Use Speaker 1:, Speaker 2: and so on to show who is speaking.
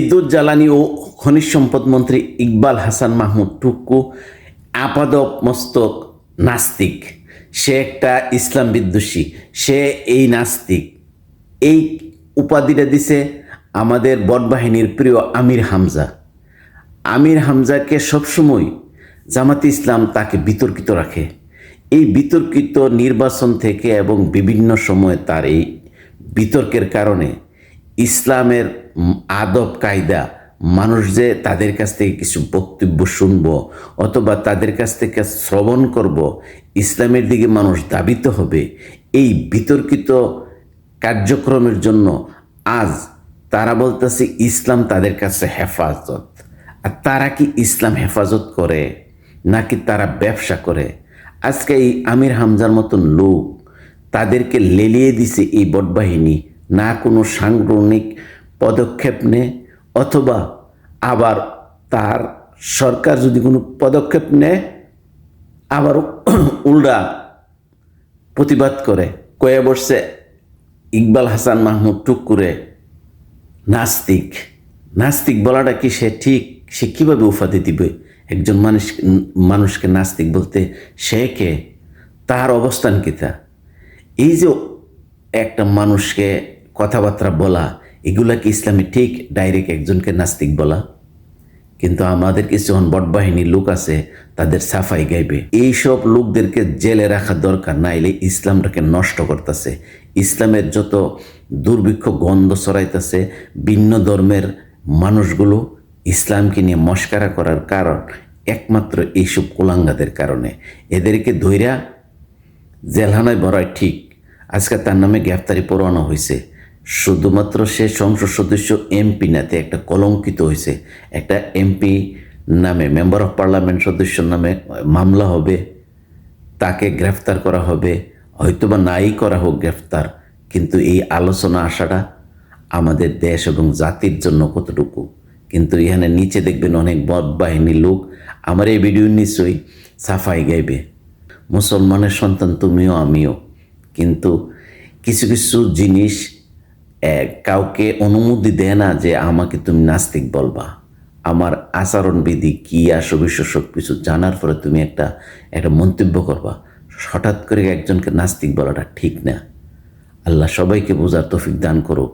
Speaker 1: বিদ্যুৎ জ্বালানি ও খনিজ সম্পদ মন্ত্রী ইকবাল হাসান মাহমুদ টুকু আপাদমস্তক নাস্তিক। সে একটা ইসলাম বিদ্বেষী, সে এই নাস্তিক। এই উপাধিটা দিছে আমাদের বটবাহিনীর প্রিয় আমির হামজা। আমির হামজাকে সবসময় জামাতে ইসলাম তাকে বিতর্কিত রাখে। এই বিতর্কিত নির্বাচন থেকে এবং বিভিন্ন সময়ে তার এই বিতর্কের কারণে ইসলামের আদব কায়দা, মানুষ যে তাদের কাছ থেকে কিছু বক্তব্য শুনব অথবা তাদের কাছ থেকে শ্রবণ করব, ইসলামের দিকে মানুষ ধাবিত হবে, এই বিতর্কিত কার্যক্রমের জন্য আজ তারা বলতেছে ইসলাম তাদের কাছে হেফাজত। আর তারা কি ইসলাম হেফাজত করে নাকি তারা ব্যবসা করে? আজকে এই আমির হামজার মতন লোক তাদেরকে লেলিয়ে দিছে এই বটবাহিনী, না কোনো সাংগঠনিক পদক্ষেপ নেয় অথবা আবার তার সরকার যদি কোনো পদক্ষেপ নেয় আবার উল্টা প্রতিবাদ করে। কয়ে বসছে ইকবাল হাসান মাহমুদ টুকুরে নাস্তিক। নাস্তিক বলাটা কি সে ঠিক? সে কীভাবে উপাধি দিবে একজন মানুষকে নাস্তিক বলতে? সে কে? তার অবস্থান কী? তা এই যে একটা মানুষকে কথাবার্তা বলা, এগুলা কি ইসলামে ঠিক ডাইরেক্ট একজনকে নাস্তিক বলা? কিন্তু আমাদের কিছু বটবাহিনীর লোক আছে, তাদের সাফাই গাইবে। এইসব লোকদেরকে জেলে রাখা দরকার, নাইলে ইসলামটাকে নষ্ট করতেছে। ইসলামের যত দুর্ভিক্ষ গন্ধ ছড়াইতেছে, ভিন্ন ধর্মের মানুষগুলো ইসলামকে নিয়ে মস্কারা করার কারণ একমাত্র এইসব কুলাঙ্গাদের কারণে। এদেরকে ধৈর্যা জেলখানায় ভরায় ঠিক। আজকে তার নামে গ্রেফতারি পরোয়ানা হয়েছে। শুধুমাত্র সে সংসদ সদস্য, এমপি নাতে একটা কলঙ্কিত হয়েছে। একটা এমপি নামে, মেম্বার অফ পার্লামেন্ট সদস্যর নামে মামলা হবে, তাকে গ্রেফতার করা হবে, হয়তোবা নাই করা হোক গ্রেফতার, কিন্তু এই আলোচনা আসাটা আমাদের দেশ এবং জাতির জন্য কতটুকু। কিন্তু এখানে নিচে দেখবেন অনেক বটবাহিনীর লোক আমার এই ভিডিও নিশ্চয়ই সাফাই গাইবে, মুসলমানের সন্তান তুমিও আমিও। কিন্তু কিছু কিছু জিনিস কাউকে অনুমতি দেয় না যে আমাকে তুমি নাস্তিক বলবা। আমার আচরণবিধি কী আসবিশ্ব সব কিছু জানার পরে তুমি একটা মন্তব্য করবা। হঠাৎ করে একজনকে নাস্তিক বলাটা ঠিক না। আল্লাহ সবাইকে বোঝার তৌফিক দান করুক।